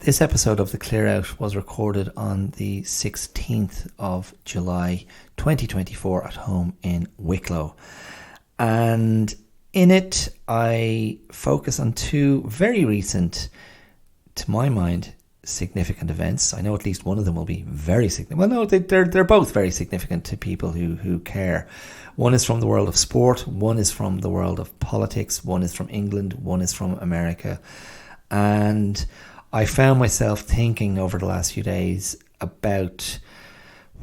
This episode of The Clear Out was recorded on the 16th of July 2024 at home in Wicklow. And in it, I focus on two very recent, to my mind, significant events. I know at least one of them will be very significant. Well, no, they're both very significant to people who care. One is from the world of sport, one is from the world of politics, one is from England, one is from America. And I found myself thinking over the last few days about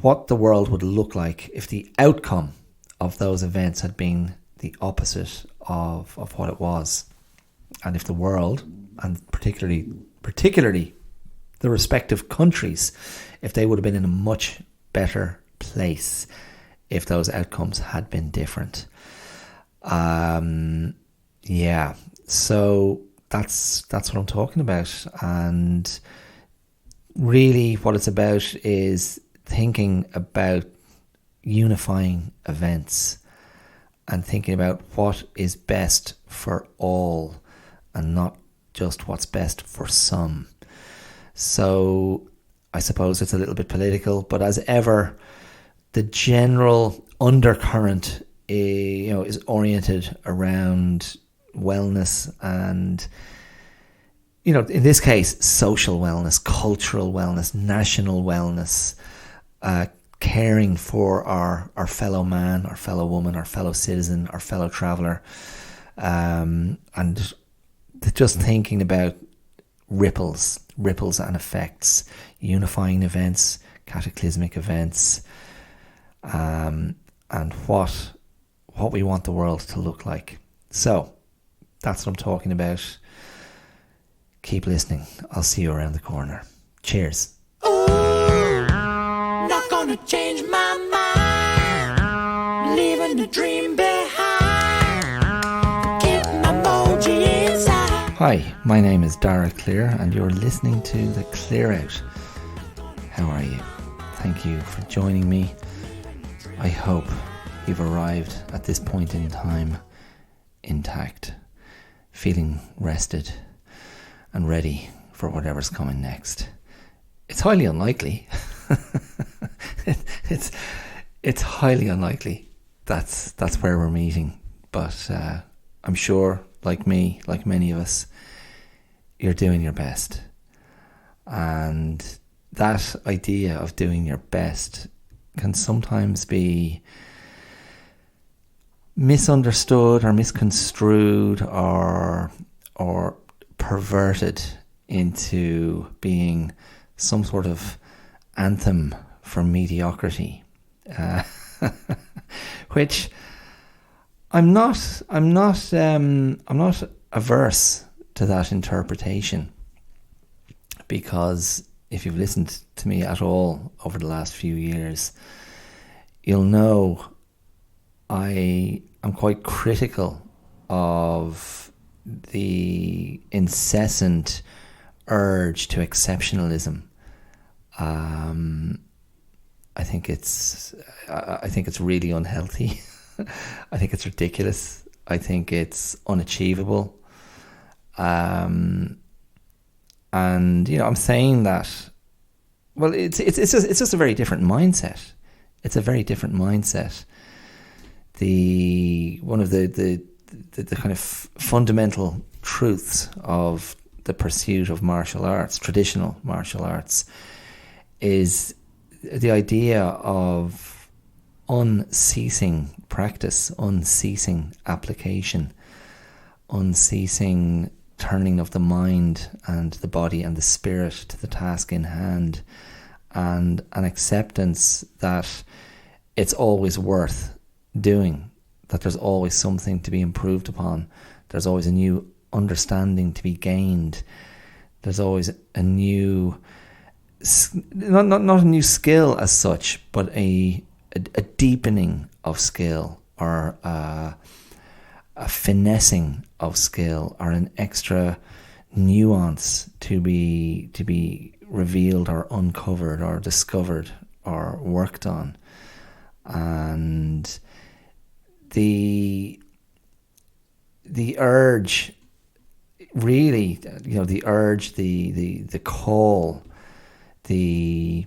what the world would look like if the outcome of those events had been the opposite of what it was. And if the world, and particularly the respective countries, if they would have been in a much better place if those outcomes had been different. So that's what I'm talking about. And really what it's about is thinking about unifying events and thinking about what is best for all and not just what's best for some. So I suppose it's a little bit political, but as ever, the general undercurrent is oriented around wellness and, in this case, social wellness, cultural wellness, national wellness, caring for our fellow man, our fellow woman, our fellow citizen, our fellow traveller, and just thinking about ripples and effects, unifying events, cataclysmic events, and what we want the world to look like. So that's what I'm talking about. Keep listening. I'll see you around the corner. Cheers. Ooh, not gonna change my mind. Leaving the dream behind. Keep my emoji inside. Hi, my name is Dara Clear and you're listening to The Clear Out. How are you? Thank you for joining me. I hope you've arrived at this point in time intact, feeling rested and ready for whatever's coming next. It's highly unlikely. It's highly unlikely that's where we're meeting, but I'm sure, like me, like many of us, you're doing your best. And that idea of doing your best can sometimes be misunderstood or misconstrued or perverted into being some sort of anthem for mediocrity, which I'm not averse to that interpretation, because if you've listened to me at all over the last few years, you'll know I am quite critical of the incessant urge to exceptionalism. I think it's really unhealthy. I think it's ridiculous. I think it's unachievable. And I'm saying that. Well, it's just a very different mindset. It's a very different mindset. One of the kind of fundamental truths of the pursuit of martial arts, traditional martial arts, is the idea of unceasing practice, unceasing application, unceasing turning of the mind and the body and the spirit to the task in hand, and an acceptance that it's always worth doing, that there's always something to be improved upon, there's always a new understanding to be gained, there's always a new, not a new skill as such, but a deepening of skill, or a finessing of skill, or an extra nuance to be revealed or uncovered or discovered or worked on. And the urge really, the urge, the call, the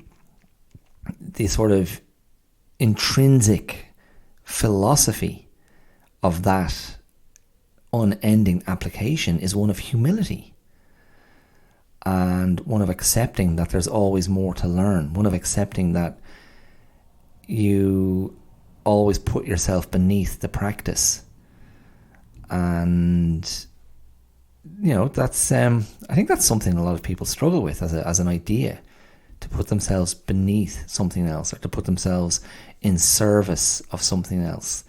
sort of intrinsic philosophy of that unending application is one of humility, and one of accepting that there's always more to learn, one of accepting that you always put yourself beneath the practice. And that's I think that's something a lot of people struggle with as an idea, to put themselves beneath something else, or to put themselves in service of something else.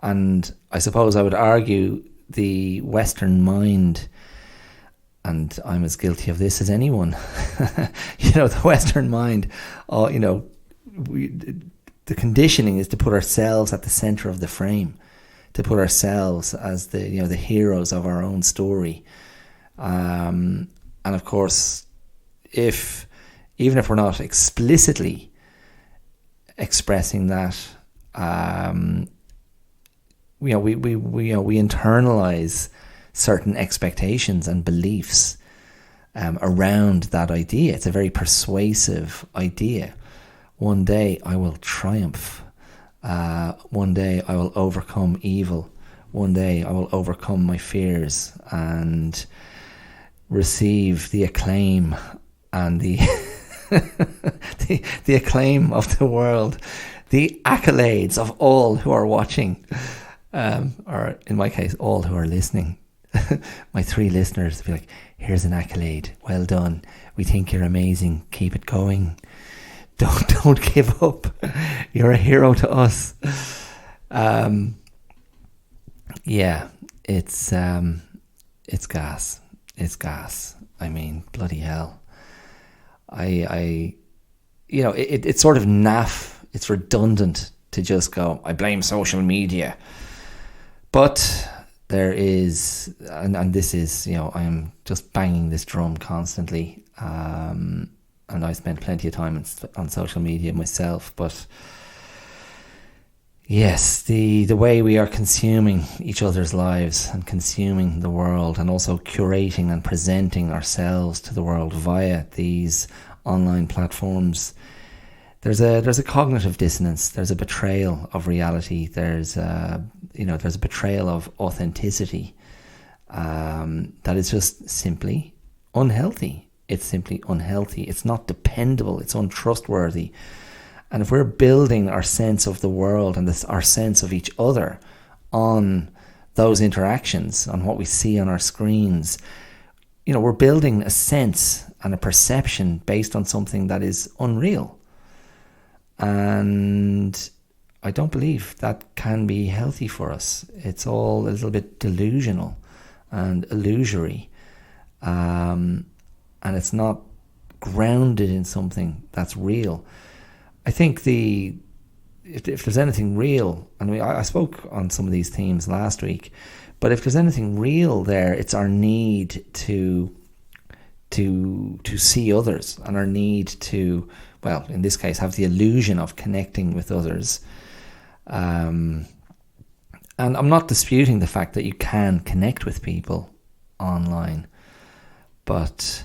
And I suppose I would argue the Western mind, and I'm as guilty of this as anyone, the Western mind, the conditioning is to put ourselves at the center of the frame, to put ourselves as the heroes of our own story. And of course, even if we're not explicitly expressing that, we internalize certain expectations and beliefs around that idea. It's a very persuasive idea. One day I will triumph. One day I will overcome evil. One day I will overcome my fears and receive the acclaim and the the acclaim of the world, the accolades of all who are watching, or in my case, all who are listening. My 3 listeners will be like, here's an accolade, well done, we think you're amazing, keep it going, don't give up, you're a hero to us. It's gas. I mean, bloody hell. It's sort of naff. It's redundant to just go, I blame social media. But there is, and this is, I'm just banging this drum constantly. And I spent plenty of time on social media myself. But yes, the way we are consuming each other's lives and consuming the world, and also curating and presenting ourselves to the world via these online platforms, there's a cognitive dissonance. There's a betrayal of reality. There's a betrayal of authenticity that is just simply unhealthy. It's simply unhealthy. It's not dependable. It's untrustworthy. And if we're building our sense of the world and our sense of each other on those interactions, on what we see on our screens, we're building a sense and a perception based on something that is unreal. And I don't believe that can be healthy for us. It's all a little bit delusional and illusory. And it's not grounded in something that's real. I think if there's anything real, and I spoke on some of these themes last week, but if there's anything real there, it's our need to see others, and our need to, well, in this case, have the illusion of connecting with others. And I'm not disputing the fact that you can connect with people online, but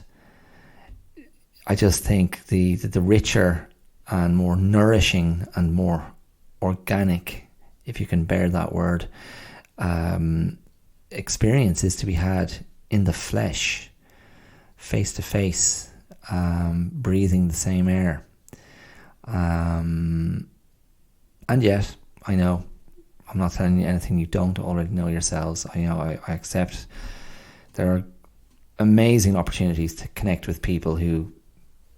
I just think the richer and more nourishing and more organic, if you can bear that word, experience is to be had in the flesh, face to face, breathing the same air. And yet, I know, I'm not telling you anything you don't already know yourselves. I accept there are amazing opportunities to connect with people who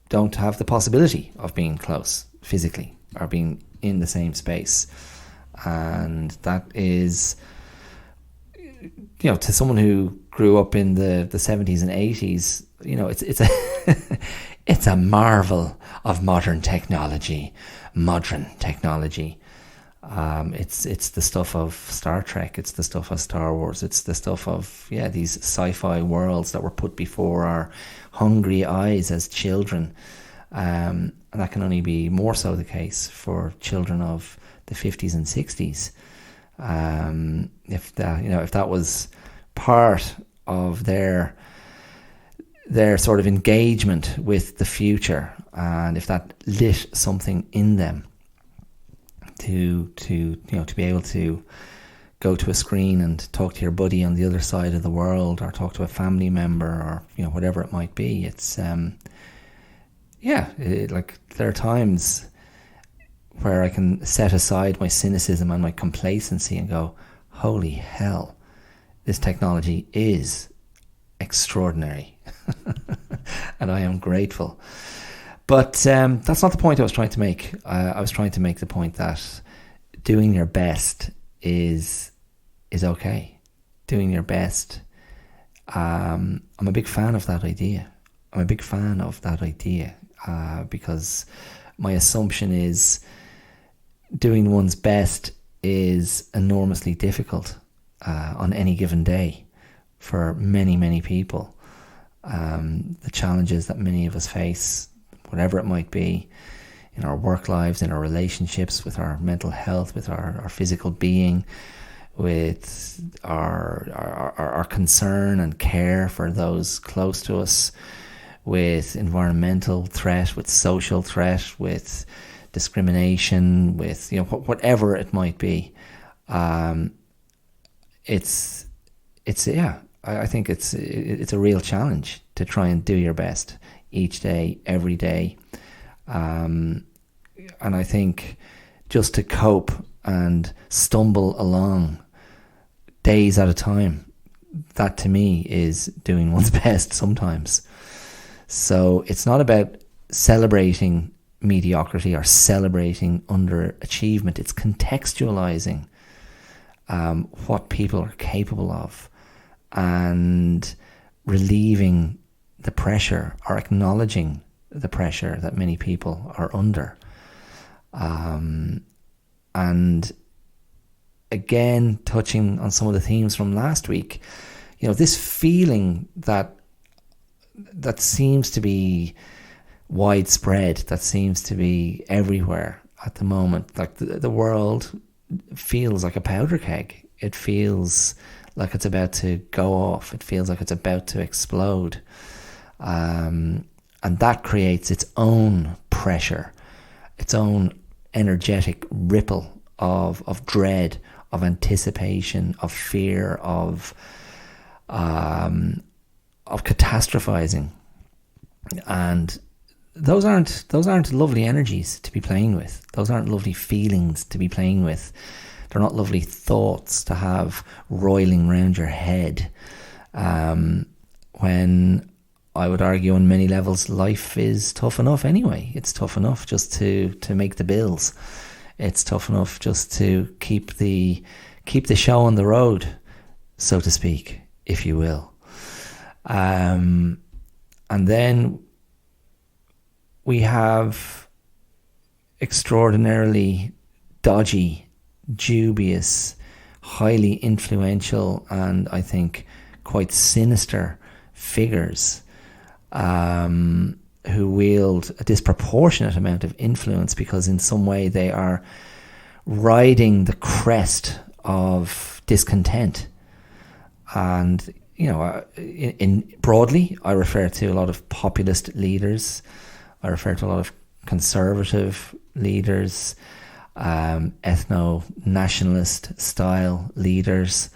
don't have the possibility of being close physically or being in the same space. And that is, to someone who grew up in the 70s and 80s, it's a it's a marvel of modern technology. It's the stuff of Star Trek, it's the stuff of Star Wars, it's the stuff of these sci-fi worlds that were put before our hungry eyes as children, and that can only be more so the case for children of the 50s and 60s. If that was part of their sort of engagement with the future, and if that lit something in them to be able to go to a screen and talk to your buddy on the other side of the world, or talk to a family member, or whatever it might be. It's like there are times where I can set aside my cynicism and my complacency and go, holy hell, this technology is extraordinary. And I am grateful. But that's not the point I was trying to make. I was trying to make the point that doing your best is okay. Doing your best. I'm a big fan of that idea. Because my assumption is doing one's best is enormously difficult on any given day for many, many people. The challenges that many of us face, whatever it might be, in our work lives, in our relationships, with our mental health, with our physical being, with our concern and care for those close to us, with environmental threat, with social threat, with discrimination, with whatever it might be. I think it's a real challenge to try and do your best each day, every day. And I think just to cope and stumble along days at a time, that to me is doing one's best sometimes. So it's not about celebrating mediocrity or celebrating underachievement. It's contextualizing what people are capable of and relieving the pressure or acknowledging the pressure that many people are under. And again, touching on some of the themes from last week, this feeling that seems to be widespread, that seems to be everywhere at the moment. Like the world feels like a powder keg. It feels like it's about to go off. It feels like it's about to explode. And that creates its own pressure, its own energetic ripple of dread, of anticipation, of fear, of catastrophizing. And those aren't lovely energies to be playing with. Those aren't lovely feelings to be playing with. They're not lovely thoughts to have roiling around your head. When I would argue on many levels, life is tough enough anyway. It's tough enough just to make the bills. It's tough enough just to keep the show on the road, so to speak, if you will. And then we have extraordinarily dodgy, dubious, highly influential, and I think quite sinister figures who wield a disproportionate amount of influence because in some way they are riding the crest of discontent. And in broadly, I refer to a lot of populist leaders. I refer to a lot of conservative leaders, ethno-nationalist style leaders.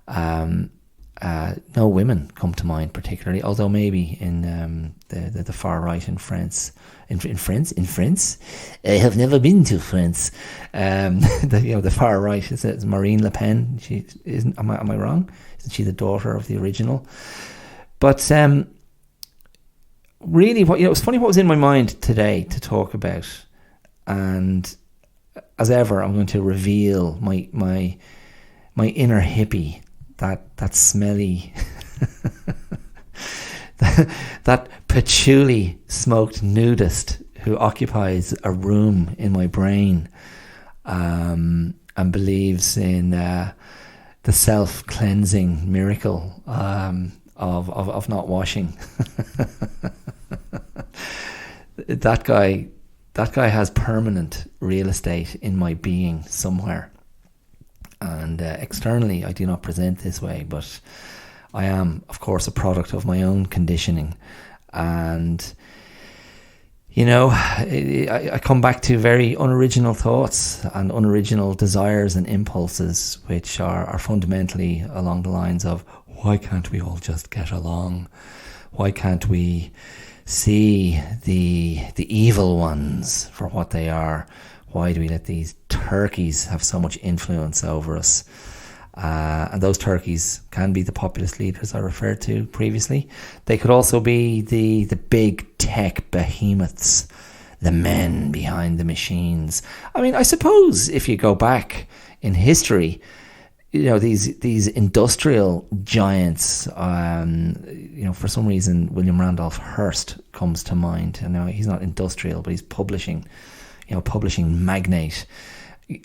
No women come to mind particularly, although maybe in the far right in France. In France, I have never been to France. The far right is Marine Le Pen. She isn't. Am I wrong? Isn't she the daughter of the original? But really, it was funny what was in my mind today to talk about, and as ever, I'm going to reveal my inner hippie, that smelly, that patchouli smoked nudist who occupies a room in my brain, and believes in the self-cleansing miracle of not washing. That guy has permanent real estate in my being somewhere. And externally, I do not present this way, but I am, of course, a product of my own conditioning. And, I come back to very unoriginal thoughts and unoriginal desires and impulses, which are fundamentally along the lines of, why can't we all just get along? Why can't we see the evil ones for what they are? Why do we let these turkeys have so much influence over us? And those turkeys can be the populist leaders I referred to previously. They could also be the big tech behemoths, the men behind the machines. I mean, I suppose if you go back in history, these industrial giants, for some reason William Randolph Hearst comes to mind. I know he's not industrial, but he's publishing magnate.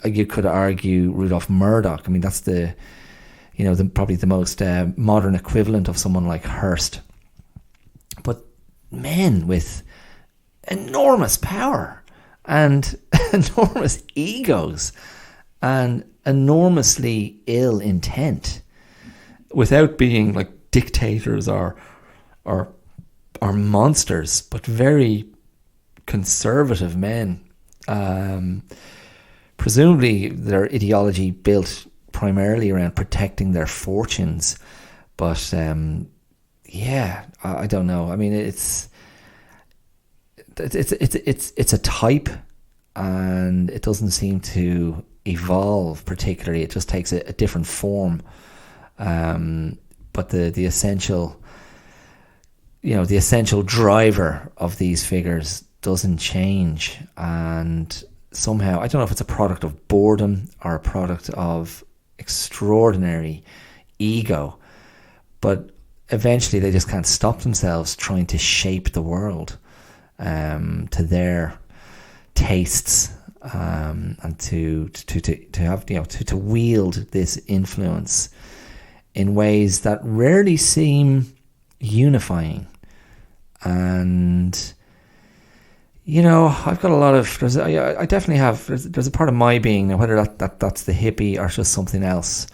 You could argue Rudolph Murdoch. I mean, that's probably the most modern equivalent of someone like Hearst. But men with enormous power and enormous egos and enormously ill intent, without being like dictators or monsters, but very conservative men. Presumably their ideology built primarily around protecting their fortunes, but I don't know. I mean, it's a type, and it doesn't seem to evolve particularly. It just takes a different form. But the essential driver of these figures doesn't change, and somehow, I don't know if it's a product of boredom or a product of extraordinary ego, but eventually they just can't stop themselves trying to shape the world to their tastes, and to have to wield this influence in ways that rarely seem unifying. And I've got a lot of. I definitely have. There's a part of my being now, whether that's the hippie or just something else.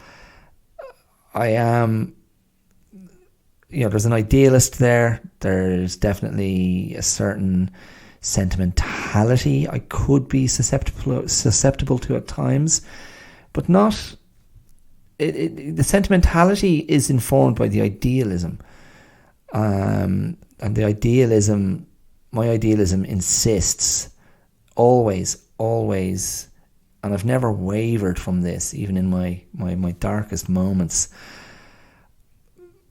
I am. There's an idealist there. There's definitely a certain sentimentality I could be susceptible to at times, but not. The sentimentality is informed by the idealism, and the idealism. My idealism insists always, and I've never wavered from this, even in my darkest moments.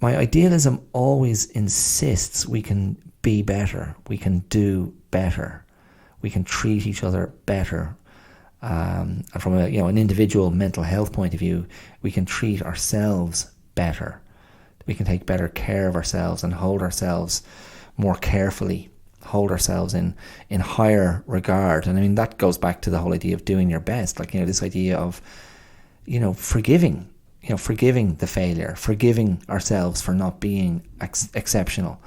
My idealism always insists we can be better, we can do better, we can treat each other better. And from an individual mental health point of view, we can treat ourselves better. We can take better care of ourselves and hold ourselves more carefully. Hold ourselves in higher regard. And I mean, that goes back to the whole idea of doing your best, like this idea of forgiving the failure, forgiving ourselves for not being exceptional,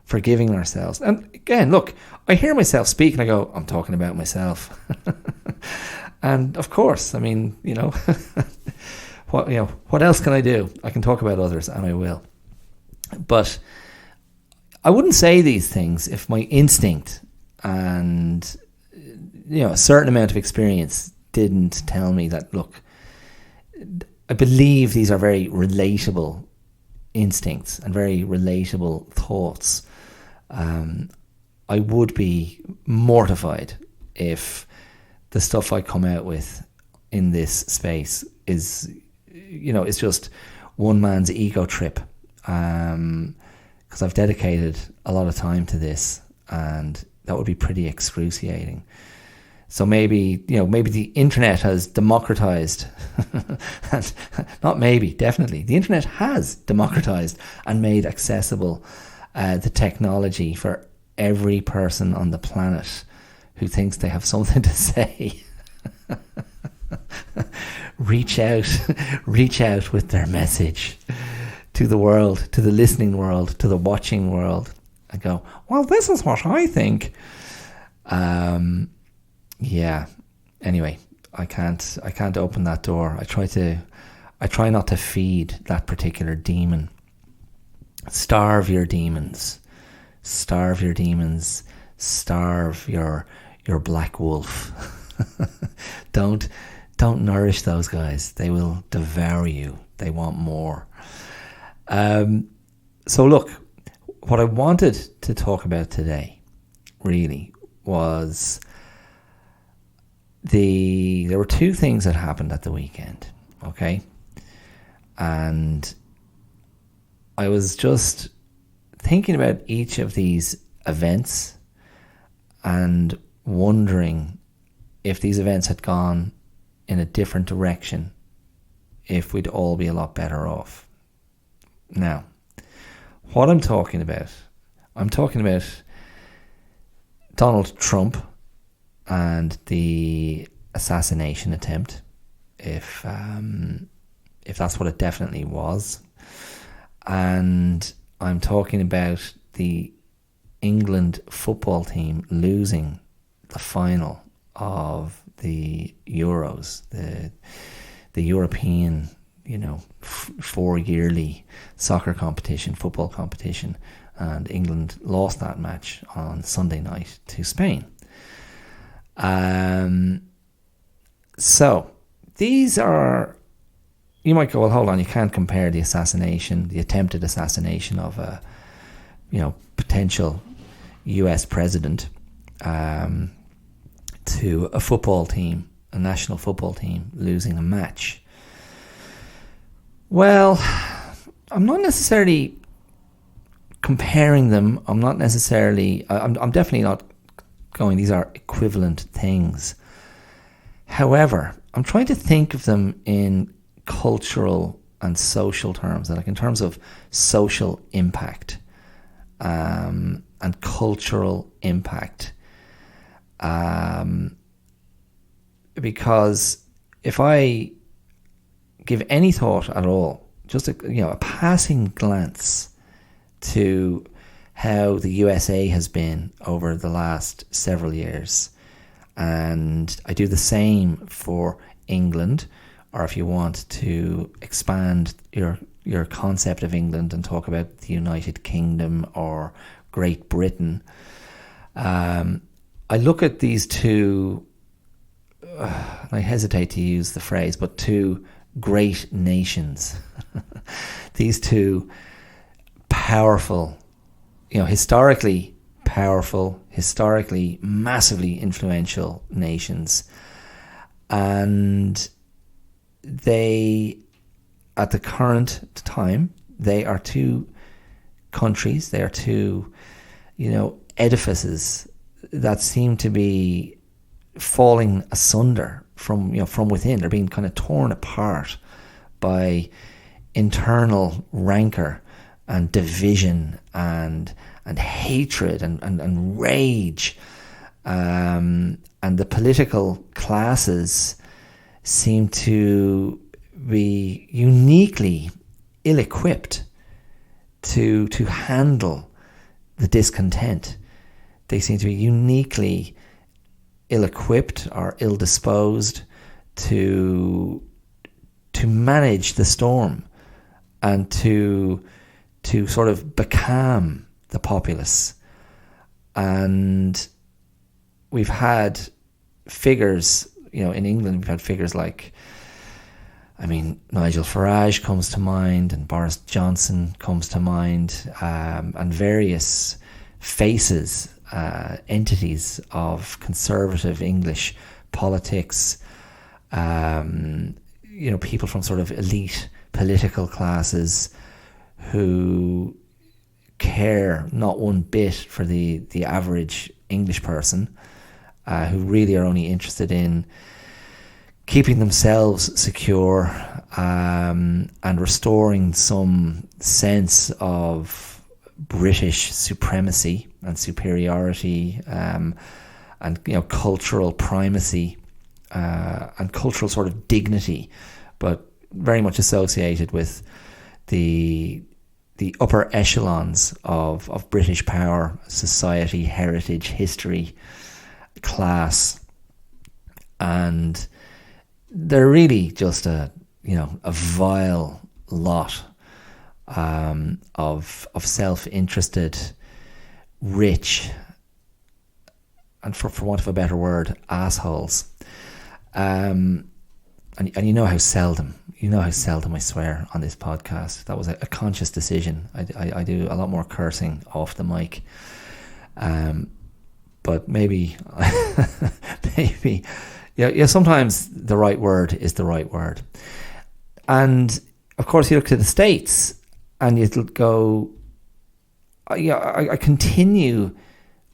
forgiving ourselves. And again, look, I hear myself speak and I go, I'm talking about myself. And of course, I mean, what else can I do? I can talk about others, and I will. But I wouldn't say these things if my instinct and a certain amount of experience didn't tell me that, look, I believe these are very relatable instincts and very relatable thoughts. I would be mortified if the stuff I come out with in this space is, it's just one man's ego trip. Because I've dedicated a lot of time to this, and that would be pretty excruciating. So maybe the internet has democratized, and not maybe, definitely, the internet has democratized and made accessible the technology for every person on the planet who thinks they have something to say. Reach out with their message to the world, to the listening world, to the watching world, and go, well, this is what I think. Anyway, I can't open that door. I try not to feed that particular demon. Starve your demons. Starve your demons. Starve your black wolf. Don't nourish those guys. They will devour you. They want more. So look, what I wanted to talk about today really was there were two things that happened at the weekend, okay? And I was just thinking about each of these events and wondering if these events had gone in a different direction, if we'd all be a lot better off. Now, what I'm talking about Donald Trump and the assassination attempt, if that's what it definitely was. And I'm talking about the England football team losing the final of the Euros, the European, 4-yearly soccer competition, football competition, and England lost that match on Sunday night to Spain. So these are, you might go, well, hold on, you can't compare the attempted assassination of a, potential US president to a football team, a national football team losing a match. Well, I'm not necessarily comparing them. I'm definitely not going, these are equivalent things. However, I'm trying to think of them in cultural and social terms, like in terms of social impact and cultural impact. Because if I give any thought at all, just a passing glance to how the USA has been over the last several years, and I do the same for England, or if you want to expand your concept of England and talk about the United Kingdom or Great Britain, I look at these two, I hesitate to use the phrase, but two great nations. These two powerful, historically powerful, historically massively influential nations. And they, at the current time, they are two countries, they are two, edifices that seem to be falling asunder from within. They're being kind of torn apart by internal rancor and division and hatred and rage, and the political classes seem to be uniquely ill-equipped to handle the discontent. They seem to be uniquely ill-equipped or ill-disposed to manage the storm and to sort of becalm the populace. And we've had figures, in England, we've had figures like, Nigel Farage comes to mind, and Boris Johnson comes to mind, and various faces, entities of conservative English politics, people from sort of elite political classes who care not one bit for the average English person, who really are only interested in keeping themselves secure, and restoring some sense of British supremacy and superiority, and cultural primacy, and cultural sort of dignity, but very much associated with the upper echelons of British power, society, heritage, history, class. And they're really just a vile lot of self-interested, rich, and for want of a better word, assholes. And you know how seldom I swear on this podcast. That was a conscious decision. I do a lot more cursing off the mic. But maybe, sometimes the right word is the right word. And of course, you look to the States and you go, I continue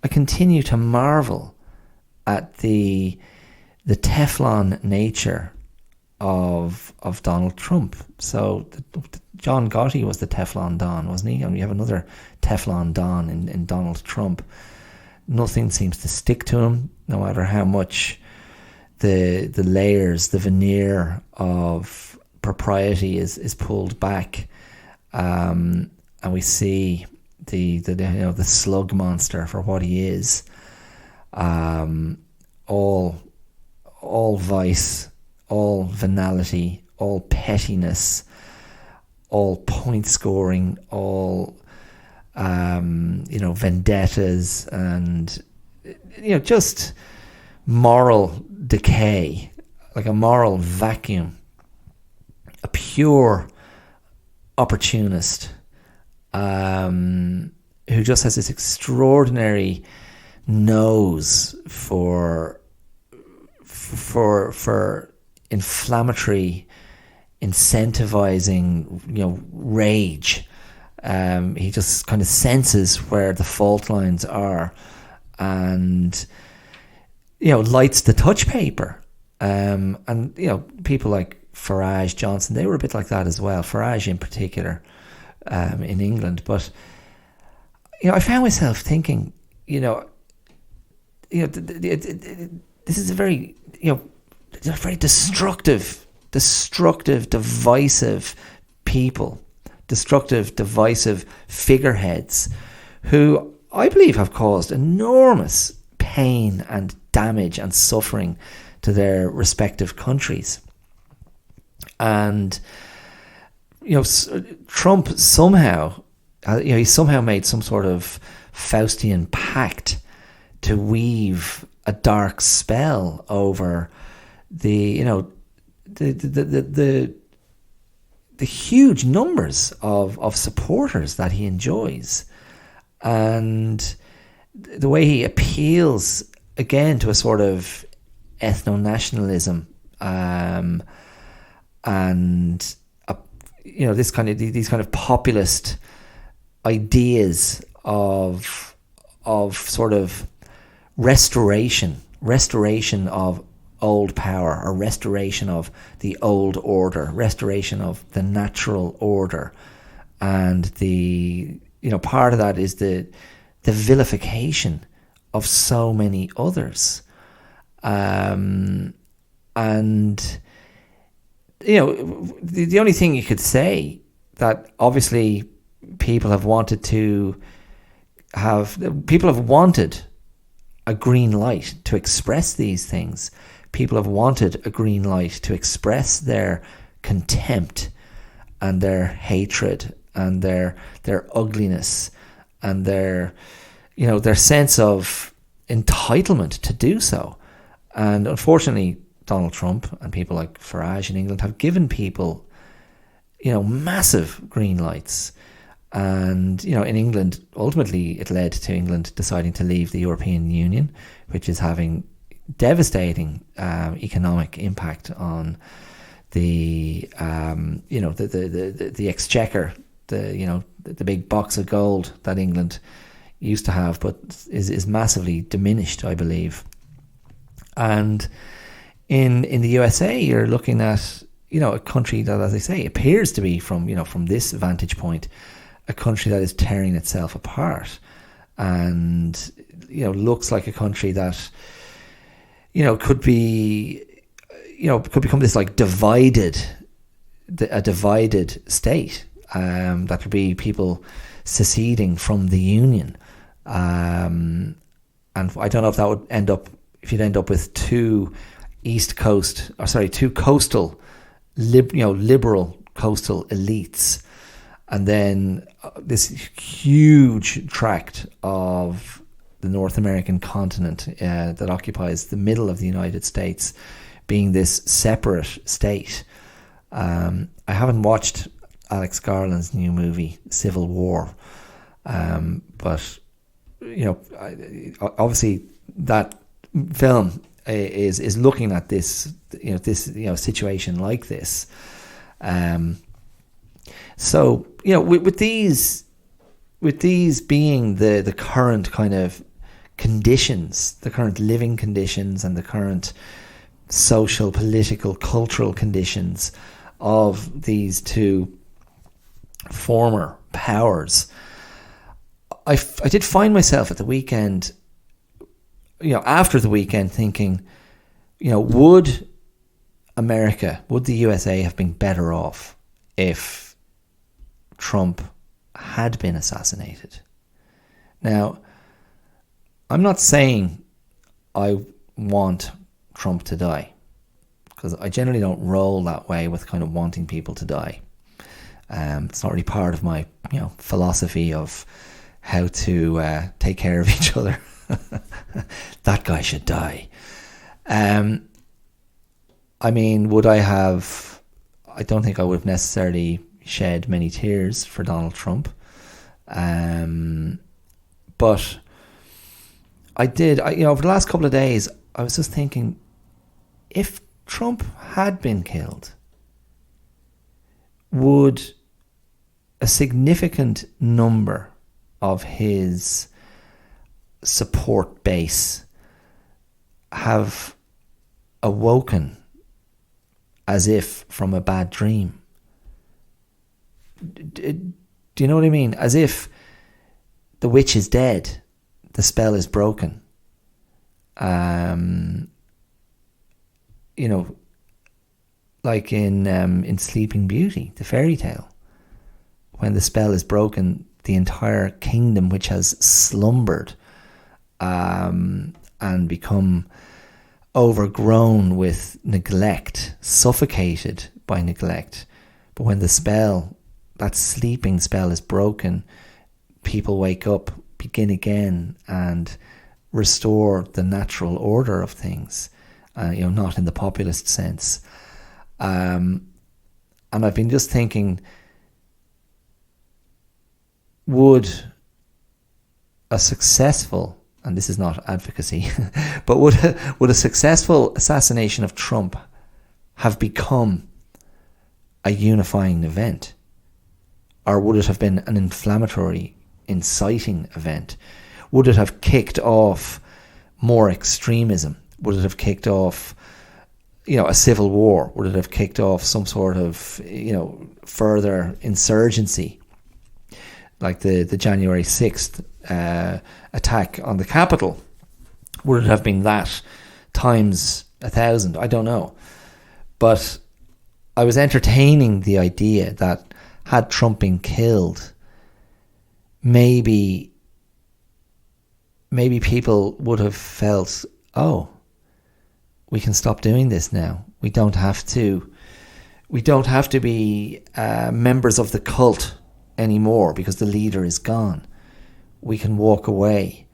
to marvel at the Teflon nature of Donald Trump. So John Gotti was the Teflon Don, wasn't he? And we have another Teflon Don in Donald Trump. Nothing seems to stick to him, no matter how much the layers, the veneer of propriety is pulled back, and we see the slug monster for what he is. All vice, all venality, all pettiness, all point scoring, all vendettas, and just moral decay, like a moral vacuum. A pure opportunist who just has this extraordinary nose for inflammatory, incentivizing, rage. He just kind of senses where the fault lines are, and lights the touch paper. And people like Farage, Johnson, they were a bit like that as well. Farage in particular, in England. But I found myself thinking, this is a very destructive, divisive people, destructive, divisive figureheads, who I believe have caused enormous pain and damage and suffering to their respective countries. And Trump somehow, he somehow made some sort of Faustian pact to weave a dark spell over the huge numbers of supporters that he enjoys, and the way he appeals again to a sort of ethno-nationalism, and these kind of populist ideas of sort of restoration of old power, or restoration of the old order, restoration of the natural order. And the part of that is the vilification of so many others. And the only thing you could say that obviously people have wanted a green light to express these things. People have wanted a green light to express their contempt and their hatred and their ugliness and their sense of entitlement to do so. And unfortunately, Donald Trump and people like Farage in England have given people, massive green lights. And, in England, ultimately it led to England deciding to leave the European Union, which is having devastating economic impact on the exchequer, the big box of gold that England used to have, but is massively diminished, I believe. And in the USA, you're looking at a country that, as I say, appears to be from this vantage point, a country that is tearing itself apart, and looks like a country that could become this like divided state, that could be people seceding from the union, and I don't know if that would end up, if you'd end up with two coastal liberal coastal elites, And then this huge tract of the North American continent that occupies the middle of the United States being this separate state. I haven't watched Alex Garland's new movie, Civil War, but obviously that film is looking at this situation like this. So with these being the current kind of conditions, the current living conditions, and the current social, political, cultural conditions of these two former powers, I did find myself at the weekend, after the weekend, thinking, would the USA have been better off if Trump had been assassinated? Now, I'm not saying I want Trump to die, because I generally don't roll that way with kind of wanting people to die. It's not really part of my philosophy of how to take care of each other. That guy should die. I mean, would I have... I don't think I would have necessarily shed many tears for Donald Trump. But I did... over the last couple of days, I was just thinking, if Trump had been killed, would a significant number of his support base have awoken as if from a bad dream? Do you know what I mean? As if the witch is dead, the spell is broken. Like in Sleeping Beauty, the fairy tale, when the spell is broken, the entire kingdom which has slumbered and become overgrown with neglect, suffocated by neglect. But when that sleeping spell is broken, people wake up, begin again, and restore the natural order of things, not in the populist sense. And I've been just thinking, would a successful, and this is not advocacy, but would a successful assassination of Trump have become a unifying event? Or would it have been an inflammatory, inciting event? Would it have kicked off more extremism? Would it have kicked off, a civil war? Would it have kicked off some sort of, further insurgency? Like the January 6th attack on the Capitol. Would it have been that times 1,000? I don't know. But I was entertaining the idea that had Trump been killed, maybe people would have felt, oh, we can stop doing this now. We don't have to be members of the cult anymore because the leader is gone. We can walk away.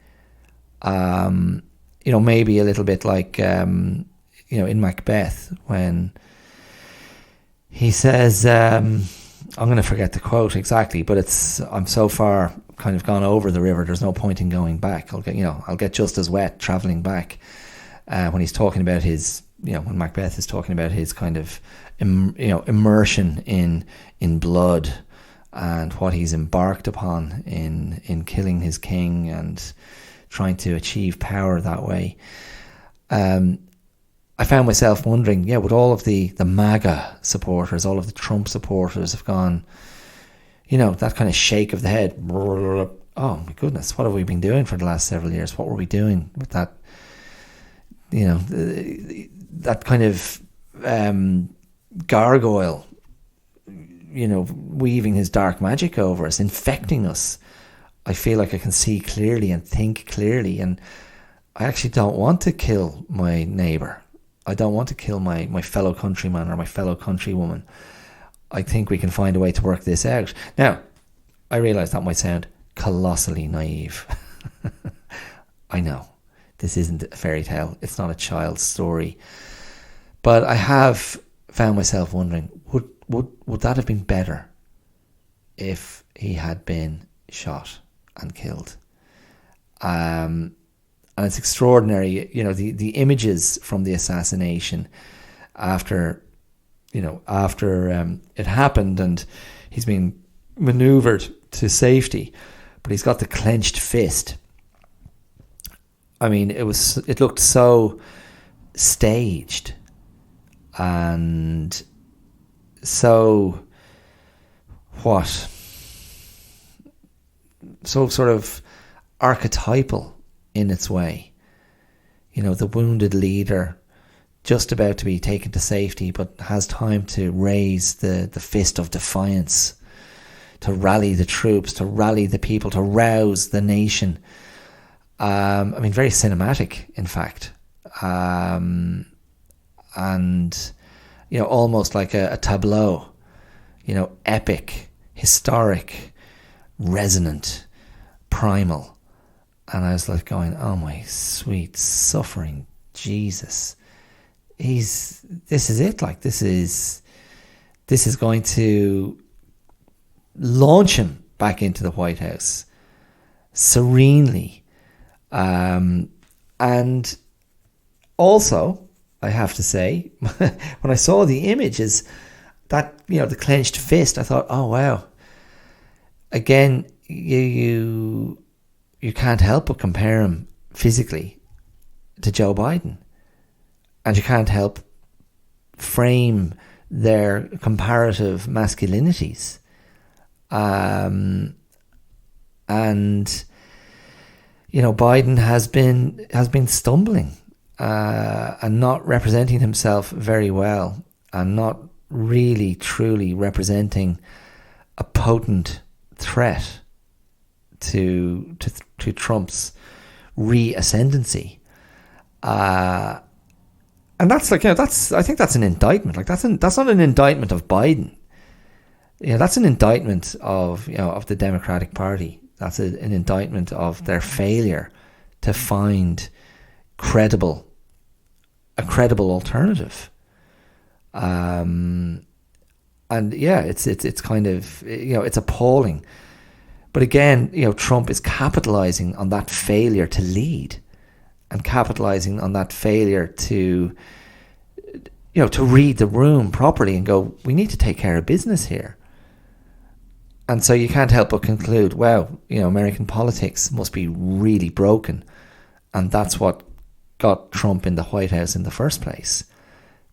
Maybe a little bit like in Macbeth, when he says, I'm going to forget the quote exactly, but I'm so far kind of gone over the river, there's no point in going back. I'll get just as wet travelling back. When he's talking about his, when Macbeth is talking about his kind of, immersion in blood and what he's embarked upon in killing his king and trying to achieve power that way. I found myself wondering, would all of the MAGA supporters, all of the Trump supporters have gone, that kind of shake of the head. Oh my goodness, what have we been doing for the last several years? What were we doing with that? That kind of gargoyle, weaving his dark magic over us, infecting us. I feel like I can see clearly and think clearly, and I actually don't want to kill my neighbour. I don't want to kill my fellow countryman or my fellow countrywoman. I think we can find a way to work this out. Now, I realise that might sound colossally naive. I know, this isn't a fairy tale. It's not a child's story. But I have found myself wondering, would that have been better if he had been shot and killed? And it's extraordinary, the images from the assassination after it happened, and he's been maneuvered to safety, but he's got the clenched fist. I mean, it looked so staged and so sort of archetypal in its way. The wounded leader just about to be taken to safety, but has time to raise the fist of defiance, to rally the troops, to rally the people, to rouse the nation. Very cinematic, in fact. And, almost like a tableau, epic, historic, resonant, primal. And I was like going, oh my sweet suffering Jesus. This is it. Like, this is going to launch him back into the White House serenely. And also, I have to say, when I saw the images, that, the clenched fist, I thought, oh wow. Again, you can't help but compare him physically to Joe Biden. And you can't help frame their comparative masculinities. And Biden has been stumbling and not representing himself very well, and not really truly representing a potent threat to Trump's re-ascendancy. And that's like, I think that's an indictment. Like, that's not an indictment of Biden. That's an indictment of the Democratic Party. That's an indictment of their failure to find a credible alternative. And yeah, it's kind of, it's appalling. But again, Trump is capitalizing on that failure to lead, and capitalizing on that failure to read the room properly and go, we need to take care of business here. And so you can't help but conclude, wow, American politics must be really broken. And that's what got Trump in the White House in the first place,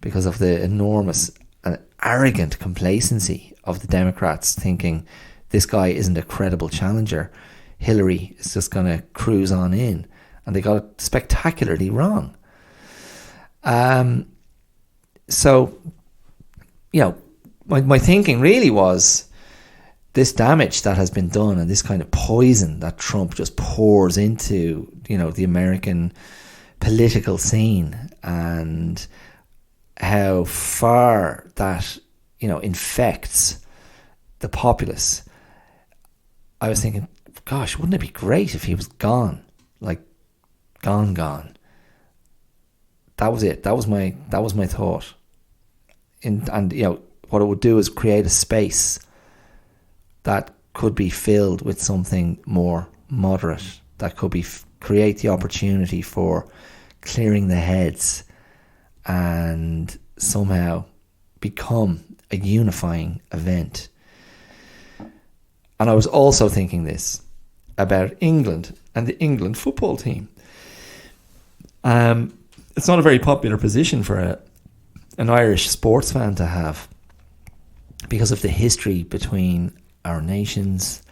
because of the enormous and arrogant complacency of the Democrats, thinking this guy isn't a credible challenger. Hillary is just going to cruise on in. And they got it spectacularly wrong. So, my thinking really was, this damage that has been done and this kind of poison that Trump just pours into, the American political scene, and how far that, infects the populace. I was thinking, gosh, wouldn't it be great if he was gone? Like, gone. That was it. That was my thought. And what it would do is create a space that could be filled with something more moderate, that could be create the opportunity for clearing the heads and somehow become a unifying event. And I was also thinking this about England and the England football team. It's not a very popular position for an Irish sports fan to have, because of the history between our nations,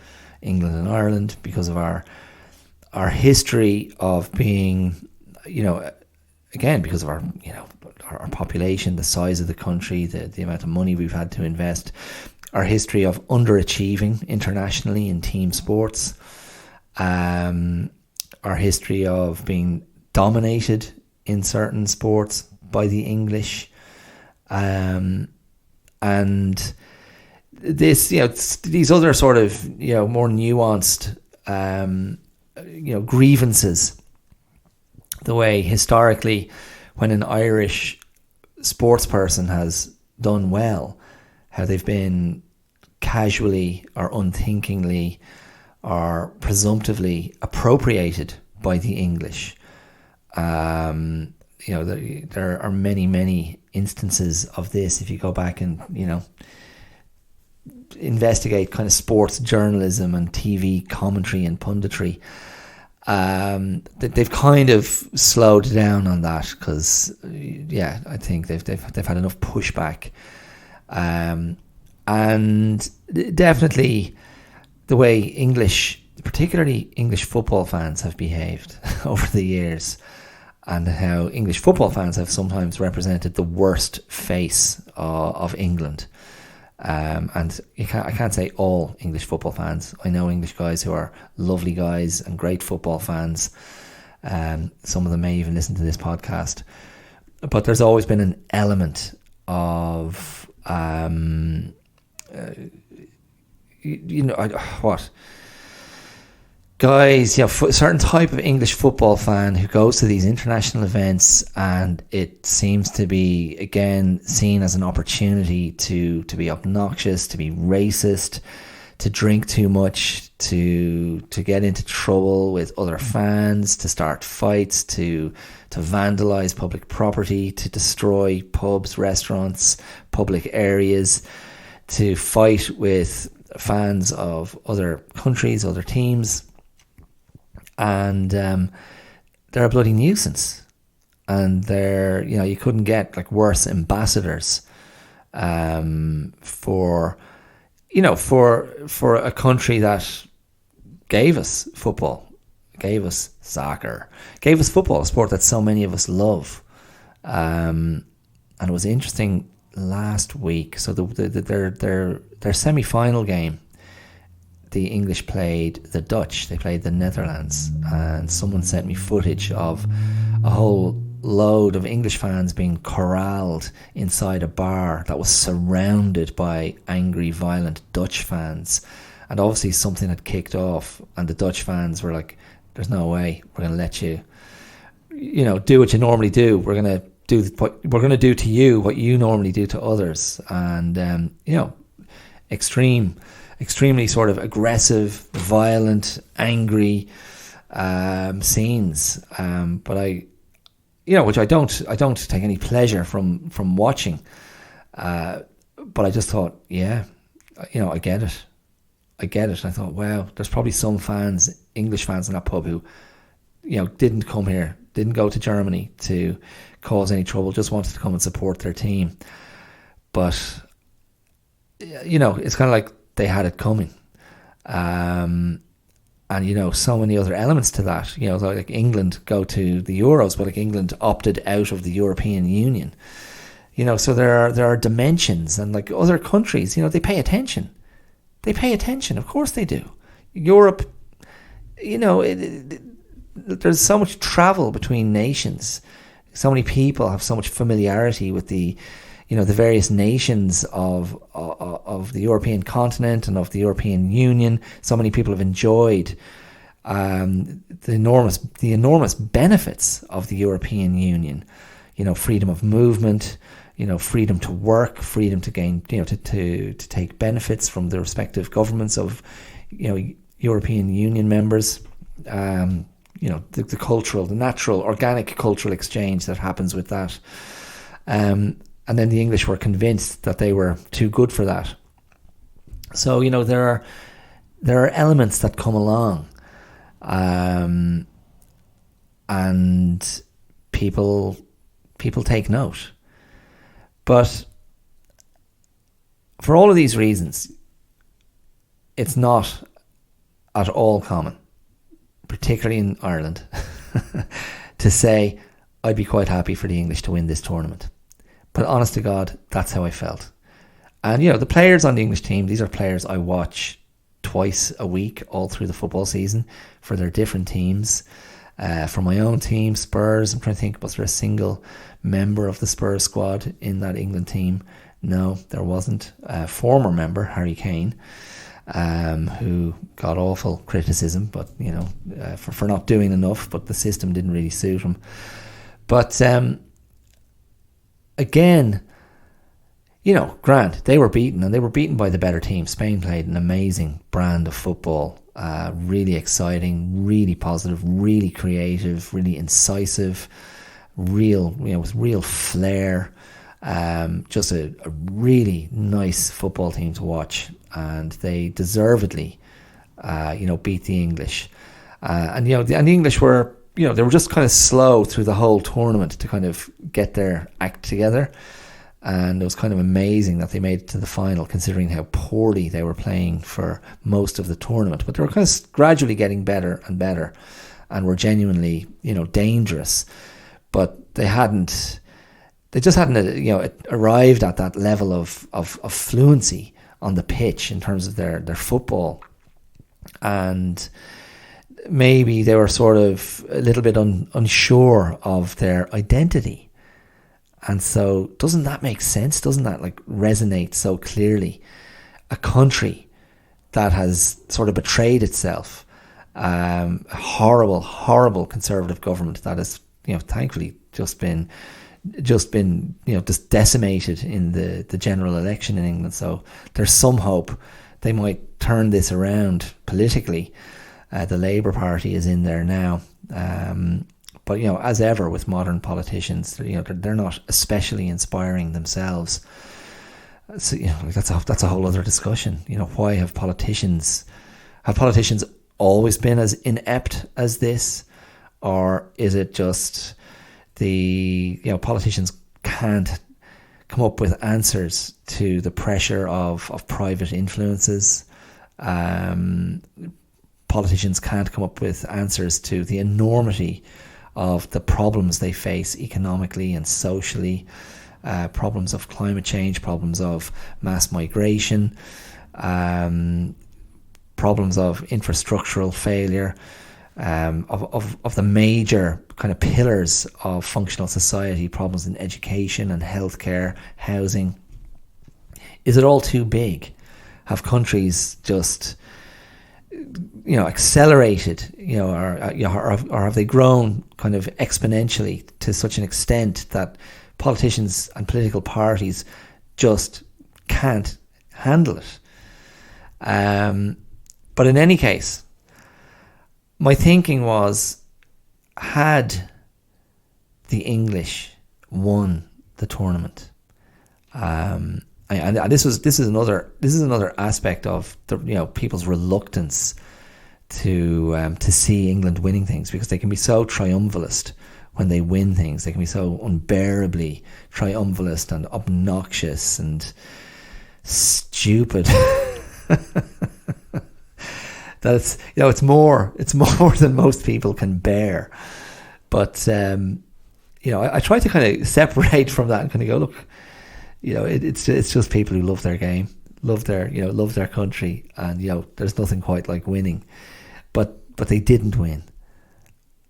England and Ireland, because of our history of being, again, because of our population, the size of the country, the amount of money we've had to invest, our history of underachieving internationally in team sports, our history of being dominated in certain sports by the English, and this, these other sort of, more nuanced, grievances, the way historically when an Irish sports person has done well, how they've been casually or unthinkingly or presumptively appropriated by the English. There are many instances of this if you go back and, investigate kind of sports journalism and TV commentary and punditry. They've kind of slowed down on that because, I think they've had enough pushback, and definitely the way particularly English football fans have behaved over the years, and how English football fans have sometimes represented the worst face of England. And I can't say all English football fans. I know English guys who are lovely guys and great football fans. Some of them may even listen to this podcast. But there's always been an element of, guys, certain type of English football fan who goes to these international events, and it seems to be again seen as an opportunity to be obnoxious, to be racist, to drink too much, to get into trouble with other fans, to start fights, to vandalize public property, to destroy pubs, restaurants, public areas, to fight with fans of other countries, other teams. And they're a bloody nuisance, and they're, you couldn't get like worse ambassadors for a country that gave us football, gave us soccer, gave us football, a sport that so many of us love. And it was interesting last week. So their semi-final game, the English played the Dutch. They played the Netherlands, and someone sent me footage of a whole load of English fans being corralled inside a bar that was surrounded by angry, violent Dutch fans. And obviously something had kicked off, and the Dutch fans were like, "There's no way we're going to let you, do what you normally do. We're going to do to you what you normally do to others." And extremely sort of aggressive, violent, angry scenes. But which I don't take any pleasure from watching. But I just thought, I get it. I thought, wow, there's probably some fans, English fans in that pub who, didn't come here, didn't go to Germany to cause any trouble, just wanted to come and support their team. But, it's kind of like they had it coming. And, so many other elements to that, like England go to the Euros, but like England opted out of the European Union. So there are dimensions, and like other countries, they pay attention. Of course they do. Europe, there's so much travel between nations. So many people have so much familiarity with the various nations of the European continent and of the European Union. So many people have enjoyed the enormous benefits of the European Union. Freedom of movement, freedom to work, freedom to gain, to take benefits from the respective governments of, European Union members. The cultural, the natural, organic cultural exchange that happens with that. And then the English were convinced that they were too good for that. So, there are elements that come along. And people take note. But for all of these reasons, it's not at all common, particularly in Ireland, to say, I'd be quite happy for the English to win this tournament. But honest to God, that's how I felt. And, the players on the English team, these are players I watch twice a week all through the football season for their different teams. For my own team, Spurs, I'm trying to think, was there a single member of the Spurs squad in that England team? No, there wasn't. A former member, Harry Kane, who got awful criticism, but for not doing enough. But the system didn't really suit him. But again, Grant, they were beaten, and they were beaten by the better team. Spain played an amazing brand of football, really exciting, really positive, really creative, really incisive, with real flair. Just a really nice football team to watch, and they deservedly, beat the English. And the English were, they were just kind of slow through the whole tournament to kind of get their act together. And it was kind of amazing that they made it to the final, considering how poorly they were playing for most of the tournament. But they were kind of gradually getting better and better, and were genuinely, dangerous. But they just hadn't, arrived at that level of fluency on the pitch in terms of their football. And maybe they were sort of a little bit unsure of their identity. And so doesn't that make sense? Doesn't that resonate so clearly? A country that has sort of betrayed itself, a horrible, horrible conservative government that has, thankfully just been decimated in the general election in England. So there's some hope they might turn this around politically. The Labour Party is in there now. But, as ever with modern politicians, they're not especially inspiring themselves. So, that's a whole other discussion. Why have politicians always been as inept as this? Or is it just politicians can't come up with answers to the pressure of private influences? Politicians can't come up with answers to the enormity of the problems they face economically and socially, problems of climate change, problems of mass migration, problems of infrastructural failure, of the major kind of pillars of functional society, problems in education and healthcare, housing. Is it all too big? Have countries just accelerated, or have they grown kind of exponentially to such an extent that politicians and political parties just can't handle it? But in any case, my thinking was, had the English won the tournament, and this is another aspect of the people's reluctance to see England winning things, because they can be so triumphalist when they win things. They can be so unbearably triumphalist and obnoxious and stupid that it's more than most people can bear. But I try to kind of separate from that and kind of go, look, it's just people who love their game, love their country, and there's nothing quite like winning. But they didn't win.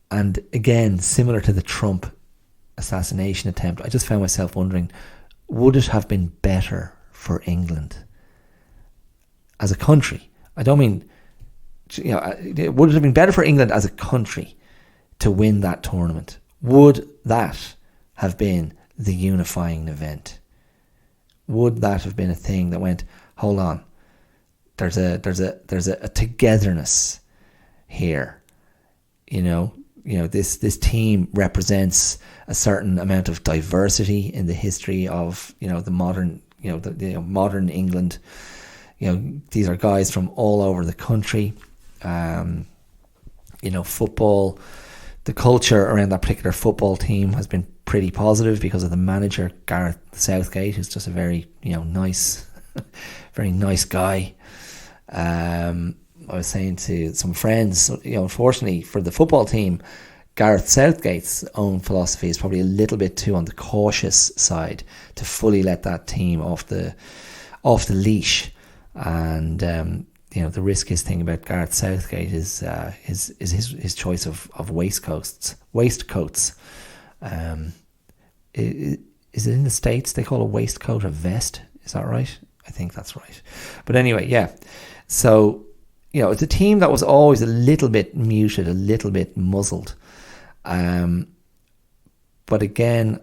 And again, similar to the Trump assassination attempt, I just found myself wondering, would it have been better for England as a country? I don't mean, would it have been better for England as a country to win that tournament? Would that have been the unifying event? Would that have been a thing that went, hold on, there's a togetherness here, this team represents a certain amount of diversity in the history of the modern modern England. These are guys from all over the country. Football, the culture around that particular football team has been pretty positive because of the manager, Gareth Southgate, who's just a very nice very nice guy. I was saying to some friends, unfortunately for the football team, Gareth Southgate's own philosophy is probably a little bit too on the cautious side to fully let that team off the leash. And the riskiest thing about Gareth Southgate is his choice of waistcoats. is it in the States they call a waistcoat a vest? Is that right? I think that's right. But anyway, yeah. So, it's a team that was always a little bit muted, a little bit muzzled. But again,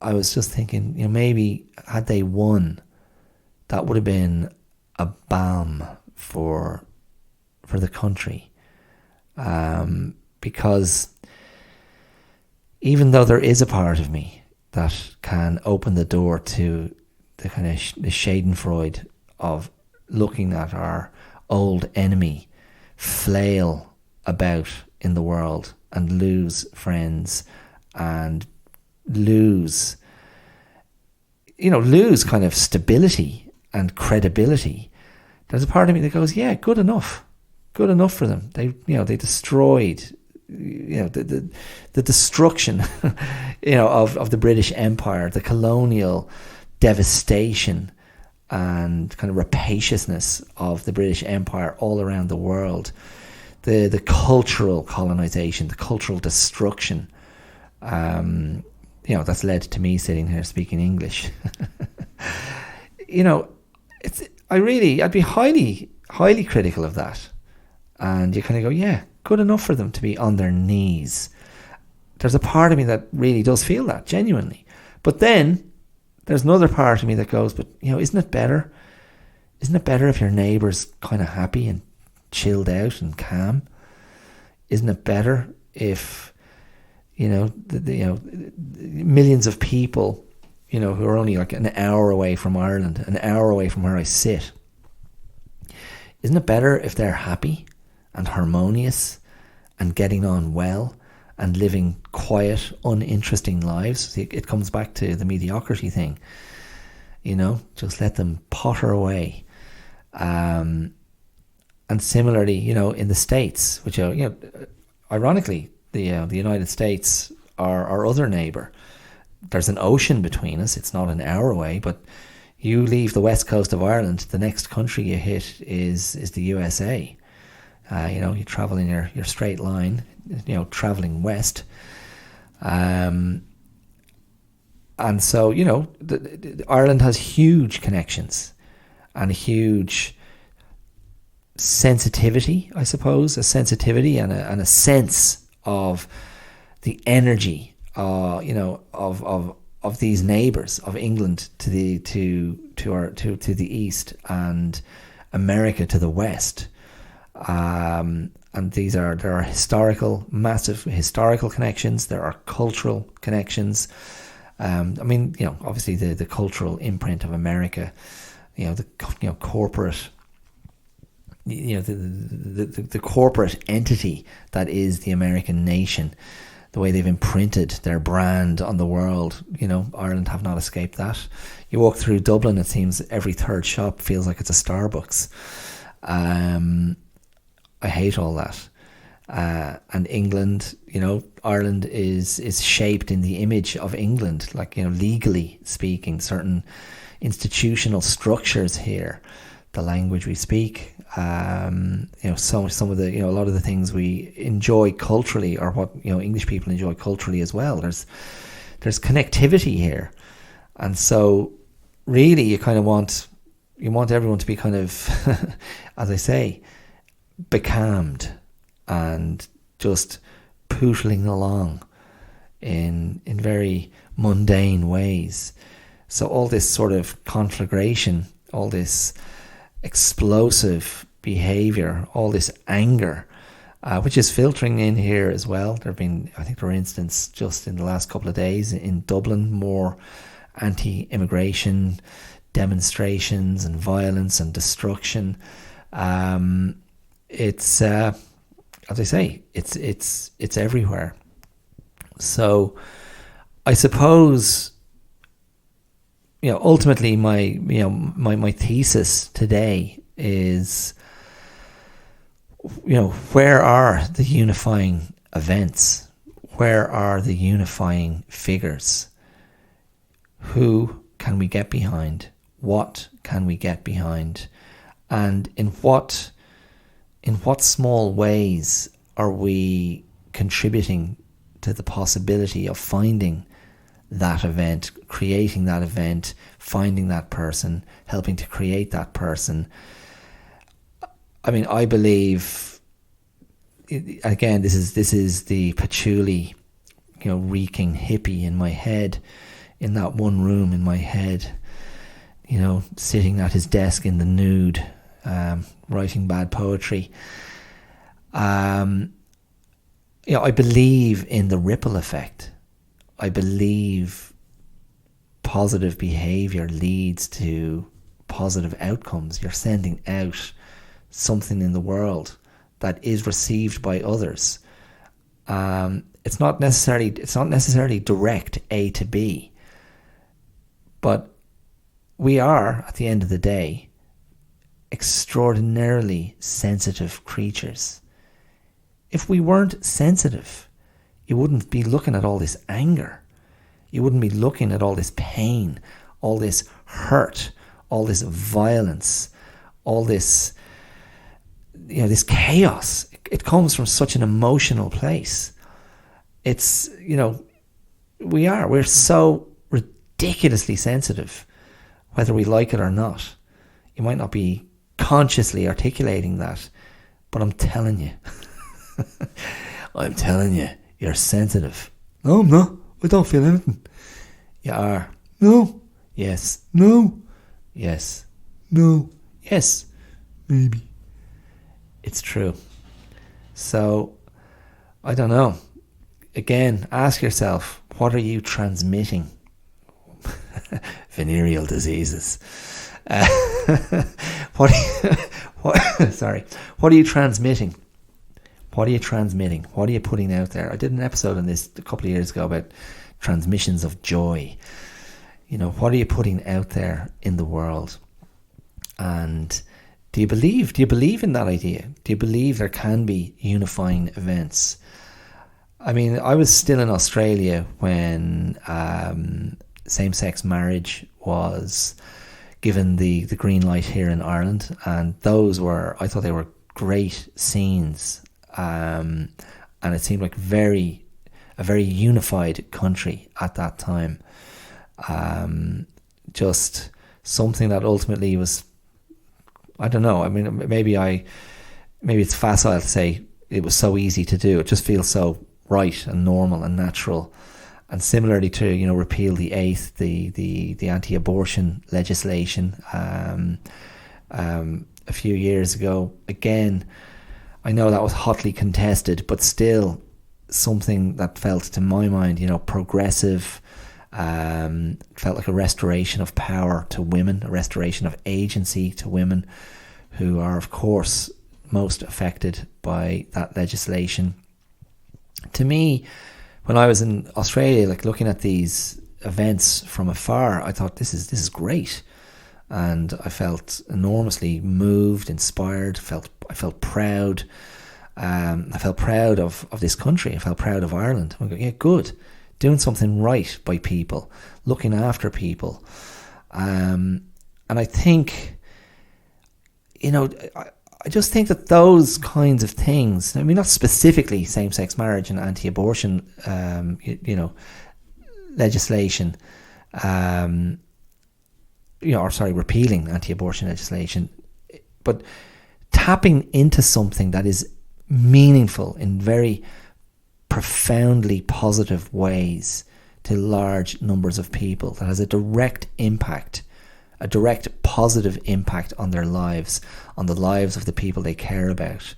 I was just thinking, maybe had they won, that would have been a balm for the country. Because even though there is a part of me that can open the door to the kind of the schadenfreude of looking at our old enemy flail about in the world and lose friends and lose kind of stability and credibility, there's a part of me that goes, yeah, good enough for them. They destroyed the destruction of the British Empire, the colonial devastation and kind of rapaciousness of the British Empire all around the world, the cultural colonization, the cultural destruction, that's led to me sitting here speaking English. I'd be highly, highly critical of that. And you kind of go, yeah, good enough for them to be on their knees. There's a part of me that really does feel that, genuinely. But then there's another part of me that goes, but, isn't it better? Isn't it better if your neighbour's kind of happy and chilled out and calm? Isn't it better if, millions of people, who are only like an hour away from Ireland, an hour away from where I sit, isn't it better if they're happy and harmonious and getting on well and living quiet, uninteresting lives? See, it comes back to the mediocrity thing. Just let them potter away. And similarly, in the States, which ironically, the United States are our other neighbour. There's an ocean between us. It's not an hour away, but you leave the west coast of Ireland, the next country you hit is the USA. You travel in your straight line, travelling west. And so, Ireland has huge connections and a huge sensitivity, I suppose, a sensitivity and a sense of the energy, of these neighbours of England to the east and America to the west. And there are massive historical connections. There are cultural connections. Obviously the cultural imprint of America, corporate, the corporate entity that is the American nation, the way they've imprinted their brand on the world. Ireland have not escaped that. You walk through Dublin, it seems every third shop feels like it's a Starbucks. I hate all that. And England, Ireland is shaped in the image of England, like, legally speaking, certain institutional structures here, the language we speak, some of the, a lot of the things we enjoy culturally, or what, English people enjoy culturally as well. There's connectivity here. And so really you kind of want everyone to be kind of, as I say, becalmed and just pootling along in very mundane ways. So all this sort of conflagration, all this explosive behaviour, all this anger, which is filtering in here as well. There have been, I think, for instance, just in the last couple of days in Dublin, more anti-immigration demonstrations and violence and destruction. It's as I say, it's everywhere. So I suppose, ultimately my thesis today is, where are the unifying events? Where are the unifying figures? Who can we get behind? What can we get behind? And in what small ways are we contributing to the possibility of finding that event, creating that event, finding that person, helping to create that person. I mean, I believe, again, this is the patchouli, reeking hippie in my head, in that one room in my head, sitting at his desk in the nude, writing bad poetry. I believe in the ripple effect. I believe positive behavior leads to positive outcomes. You're sending out something in the world that is received by others. It's not necessarily direct A to B, but we are, at the end of the day, extraordinarily sensitive creatures. If we weren't sensitive, you wouldn't be looking at all this anger. You wouldn't be looking at all this pain, all this hurt, all this violence, all this, this chaos. It comes from such an emotional place. It's, we're so ridiculously sensitive, whether we like it or not. You might not be consciously articulating that, but I'm telling you, you're sensitive. No, I'm not. I don't feel anything. You are. No. Yes. No. Yes. No. Yes. Maybe. It's true. So, I don't know. Again, ask yourself, what are you transmitting? Venereal diseases. What are you transmitting? What are you transmitting? What are you putting out there? I did an episode on this a couple of years ago about transmissions of joy. What are you putting out there in the world? And do you believe in that idea? Do you believe there can be unifying events? I mean, I was still in Australia when same-sex marriage was given the green light here in Ireland, and I thought they were great scenes. And it seemed like a very unified country at that time. Just something that ultimately was, I don't know. I mean, maybe it's facile to say it was so easy to do. It just feels so right and normal and natural. And similarly to repeal the 8th, the anti-abortion legislation a few years ago. Again, I know that was hotly contested, but still something that felt, to my mind, progressive. Felt like a restoration of power to women, a restoration of agency to women, who are, of course, most affected by that legislation. To me, when I was in Australia, like looking at these events from afar, I thought this is great. And I felt enormously moved, inspired. I felt proud. I felt proud of this country. I felt proud of Ireland. I go, yeah, good, doing something right by people, looking after people. And I think, I just think that those kinds of things, I mean, not specifically same-sex marriage and anti-abortion, legislation, repealing anti-abortion legislation, but tapping into something that is meaningful in very profoundly positive ways to large numbers of people, that has a direct positive impact on their lives, on the lives of the people they care about.